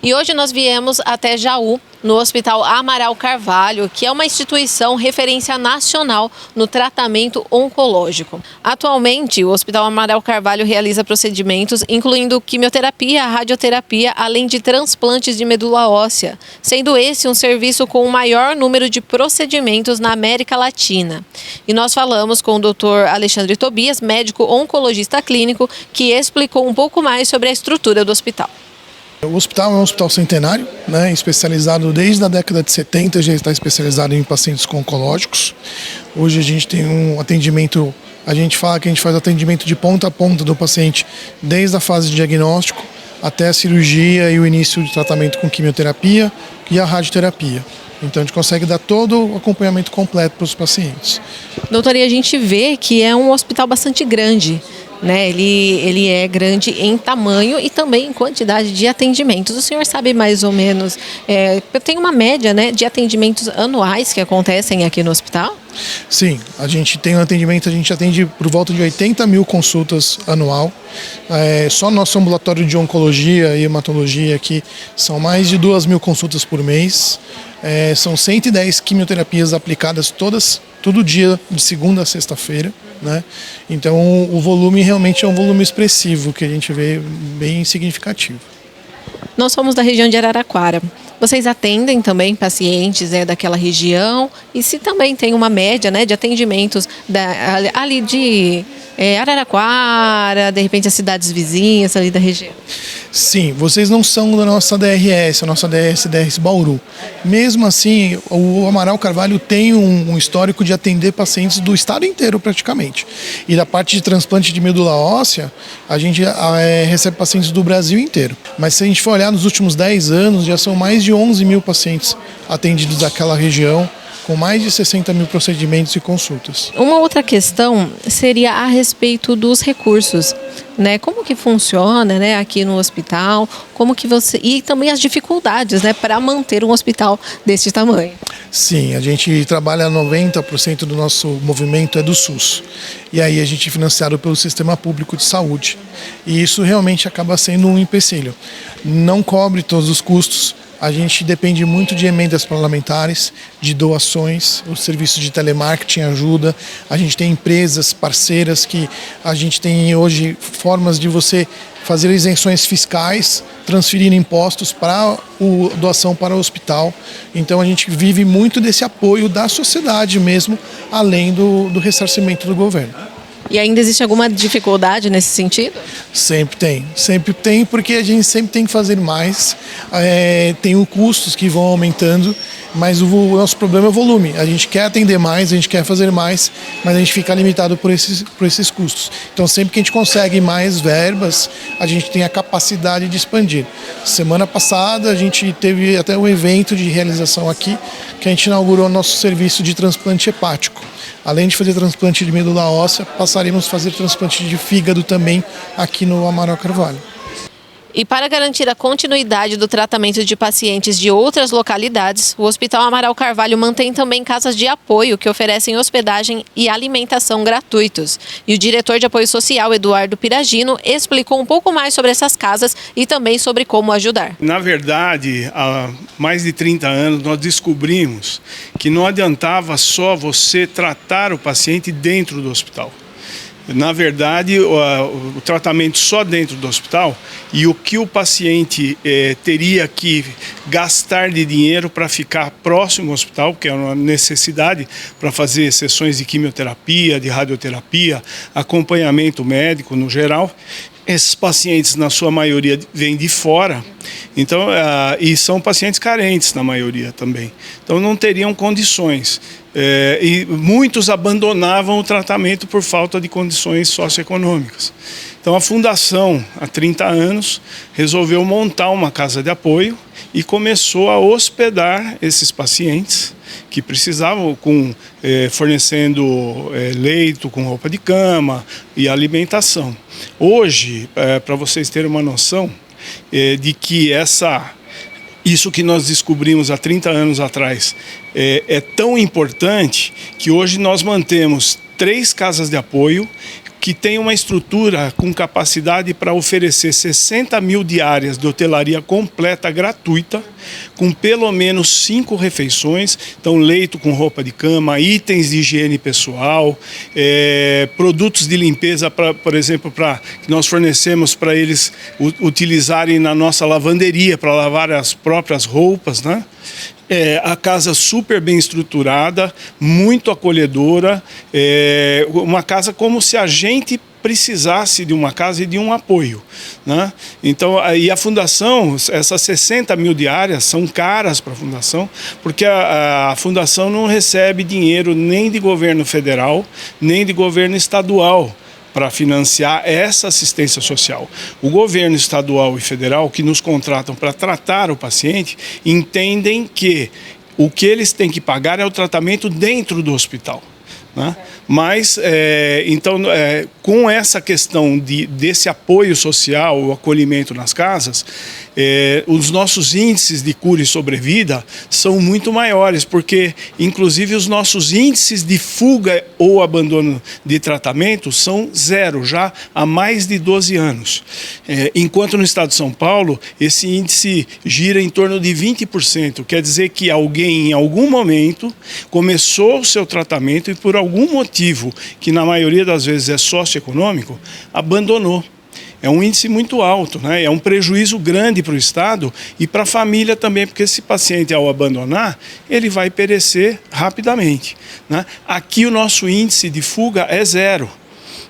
E hoje nós viemos até Jaú, no Hospital Amaral Carvalho, que é uma instituição referência nacional no tratamento oncológico. Atualmente, o Hospital Amaral Carvalho realiza procedimentos incluindo quimioterapia, radioterapia, além de transplantes de medula óssea, sendo esse um serviço com o maior número de procedimentos na América Latina. E nós falamos com o Dr. Alexandre Tobias, médico oncologista clínico, que explicou um pouco mais sobre a estrutura do hospital. O hospital é um hospital centenário, especializado desde a década de 70, já está especializado em pacientes oncológicos. Hoje a gente tem um atendimento, a gente fala que a gente faz atendimento de ponta a ponta do paciente, desde a fase de diagnóstico até a cirurgia e o início de tratamento com quimioterapia e a radioterapia. Então a gente consegue dar todo o acompanhamento completo para os pacientes. Doutora, e a gente vê que é um hospital bastante grande, né? Ele é grande em tamanho e também em quantidade de atendimentos. O senhor sabe mais ou menos, tem uma média, né, de atendimentos anuais que acontecem aqui no hospital? Sim, a gente tem um atendimento, a gente atende por volta de 80 mil consultas anual. Só nosso ambulatório de oncologia e hematologia aqui são mais de 2 mil consultas por mês. São 110 quimioterapias aplicadas todo dia, de segunda a sexta-feira. Então o volume realmente é um volume expressivo, que a gente vê bem significativo. Nós somos da região de Araraquara. Vocês atendem também pacientes daquela região? E se também tem uma média, né, de atendimentos ali de Araraquara, de repente as cidades vizinhas ali da região? Sim, vocês não são da nossa DRS, a nossa DRS Bauru. Mesmo assim, o Amaral Carvalho tem um histórico de atender pacientes do estado inteiro praticamente. E da parte de transplante de medula óssea, a gente recebe pacientes do Brasil inteiro. Mas se a gente for olhar nos últimos 10 anos, já são mais de 11 mil pacientes atendidos daquela região, com mais de 60 mil procedimentos e consultas. Uma outra questão seria a respeito dos recursos, né? Como que funciona, né, aqui no hospital? E também as dificuldades, né, para manter um hospital desse tamanho? Sim, a gente trabalha 90% do nosso movimento é do SUS. E aí a gente é financiado pelo Sistema Público de Saúde. E isso realmente acaba sendo um empecilho. Não cobre todos os custos. A gente depende muito de emendas parlamentares, de doações, o serviço de telemarketing ajuda. A gente tem empresas parceiras que a gente tem hoje formas de você fazer isenções fiscais, transferir impostos para doação para o hospital. Então a gente vive muito desse apoio da sociedade mesmo, além do ressarcimento do governo. E ainda existe alguma dificuldade nesse sentido? Sempre tem, porque a gente sempre tem que fazer mais, tem os custos que vão aumentando, mas o nosso problema é o volume. A gente quer atender mais, a gente quer fazer mais, mas a gente fica limitado por esses custos. Então sempre que a gente consegue mais verbas, a gente tem a capacidade de expandir. Semana passada a gente teve até um evento de realização aqui, que a gente inaugurou nosso serviço de transplante hepático. Além de fazer transplante de medula óssea, passaremos a fazer transplante de fígado também aqui no Amaral Carvalho. E para garantir a continuidade do tratamento de pacientes de outras localidades, o Hospital Amaral Carvalho mantém também casas de apoio que oferecem hospedagem e alimentação gratuitos. E o diretor de apoio social, Eduardo Piragino, explicou um pouco mais sobre essas casas e também sobre como ajudar. Na verdade, há mais de 30 anos nós descobrimos que não adiantava só você tratar o paciente dentro do hospital. Na verdade, o tratamento só dentro do hospital e o que o paciente teria que gastar de dinheiro para ficar próximo ao hospital, que é uma necessidade para fazer sessões de quimioterapia, de radioterapia, acompanhamento médico no geral. Esses pacientes, na sua maioria, vêm de fora, então, e são pacientes carentes, na maioria também. Então, não teriam condições. E muitos abandonavam o tratamento por falta de condições socioeconômicas. Então, a Fundação, há 30 anos, resolveu montar uma casa de apoio e começou a hospedar esses pacientes que precisavam, fornecendo leito com roupa de cama e alimentação. Hoje, para vocês terem uma noção de que isso que nós descobrimos há 30 anos atrás é tão importante que hoje nós mantemos 3 casas de apoio que tem uma estrutura com capacidade para oferecer 60 mil diárias de hotelaria completa, gratuita, com pelo menos 5 refeições, então leito com roupa de cama, itens de higiene pessoal, produtos de limpeza, por exemplo, que nós fornecemos para eles utilizarem na nossa lavanderia para lavar as próprias roupas, né? A casa super bem estruturada, muito acolhedora, uma casa como se a gente precisasse de uma casa e de um apoio, né? Então, aí a fundação, essas 60 mil diárias são caras para a fundação, porque a fundação não recebe dinheiro nem de governo federal, nem de governo estadual para financiar essa assistência social. O governo estadual e federal, que nos contratam para tratar o paciente, entendem que o que eles têm que pagar é o tratamento dentro do hospital, né? Mas, então, com essa questão desse apoio social, o acolhimento nas casas, os nossos índices de cura e sobrevida são muito maiores, porque, inclusive, os nossos índices de fuga ou abandono de tratamento são 0, já há mais de 12 anos. Enquanto no estado de São Paulo, esse índice gira em torno de 20%, quer dizer que alguém, em algum momento, começou o seu tratamento e, por algum motivo, que na maioria das vezes é socioeconômico, abandonou. É um índice muito alto, né? É um prejuízo grande para o Estado e para a família também, porque esse paciente, ao abandonar, ele vai perecer rapidamente, né? Aqui o nosso índice de fuga é 0.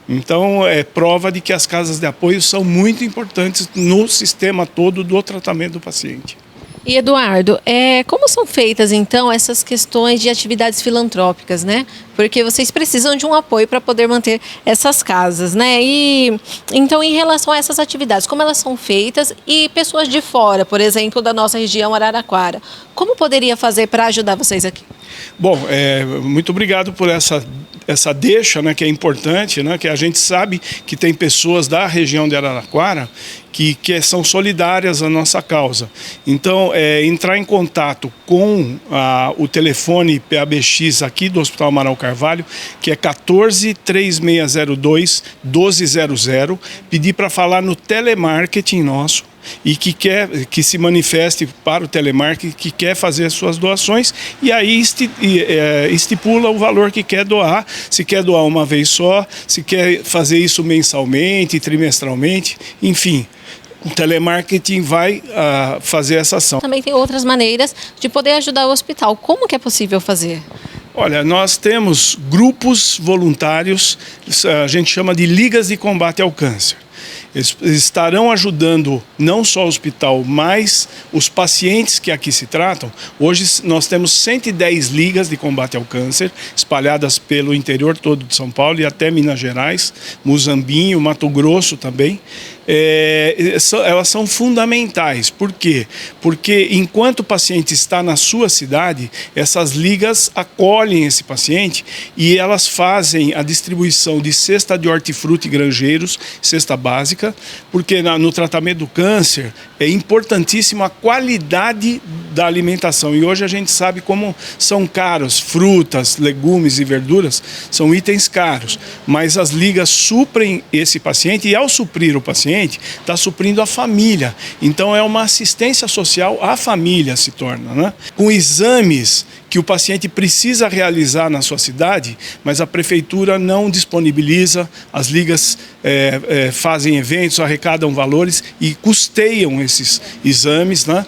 Então, é prova de que as casas de apoio são muito importantes no sistema todo do tratamento do paciente. E Eduardo, como são feitas então essas questões de atividades filantrópicas, né? Porque vocês precisam de um apoio para poder manter essas casas, né? E então, em relação a essas atividades, como elas são feitas e pessoas de fora, por exemplo, da nossa região Araraquara, como poderia fazer para ajudar vocês aqui? Bom, muito obrigado por essa deixa, né, que é importante, né, que a gente sabe que tem pessoas da região de Araraquara que são solidárias à nossa causa. Então, entrar em contato com o telefone PABX aqui do Hospital Amaral Carvalho, que é 14-3602-1200, pedir para falar no telemarketing nosso, e que se manifeste para o telemarketing, que quer fazer as suas doações, e aí estipula o valor que quer doar, se quer doar uma vez só, se quer fazer isso mensalmente, trimestralmente, enfim. O telemarketing vai fazer essa ação. Também tem outras maneiras de poder ajudar o hospital. Como que é possível fazer? Olha, nós temos grupos voluntários, a gente chama de Ligas de Combate ao Câncer. Eles estarão ajudando não só o hospital, mas os pacientes que aqui se tratam. Hoje nós temos 110 ligas de combate ao câncer, espalhadas pelo interior todo de São Paulo e até Minas Gerais, Muzambinho, Mato Grosso também. Elas são fundamentais. Por quê? Porque enquanto o paciente está na sua cidade, essas ligas acolhem esse paciente e elas fazem a distribuição de cesta de hortifruti grangeiros, cesta básica, porque no tratamento do câncer é importantíssima a qualidade da alimentação. E hoje a gente sabe como são caros frutas, legumes e verduras, são itens caros, mas as ligas suprem esse paciente e ao suprir o paciente, está suprindo a família. Então é uma assistência social à família se torna, né? Com exames que o paciente precisa realizar na sua cidade, mas a prefeitura não disponibiliza, as ligas fazem eventos, arrecadam valores e custeiam esses exames, né?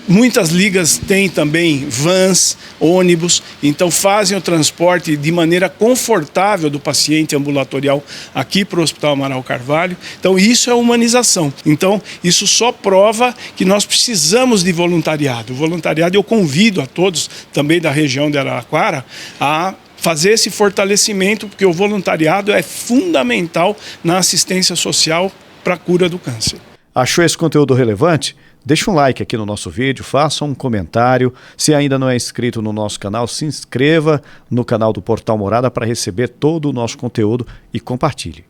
Muitas ligas têm também vans, ônibus, então fazem o transporte de maneira confortável do paciente ambulatorial aqui para o Hospital Amaral Carvalho. Então isso é humanização. Então isso só prova que nós precisamos de voluntariado. O voluntariado eu convido a todos também da região de Araraquara a fazer esse fortalecimento, porque o voluntariado é fundamental na assistência social para a cura do câncer. Achou esse conteúdo relevante? Deixa um like aqui no nosso vídeo, faça um comentário. Se ainda não é inscrito no nosso canal, se inscreva no canal do Portal Morada para receber todo o nosso conteúdo e compartilhe.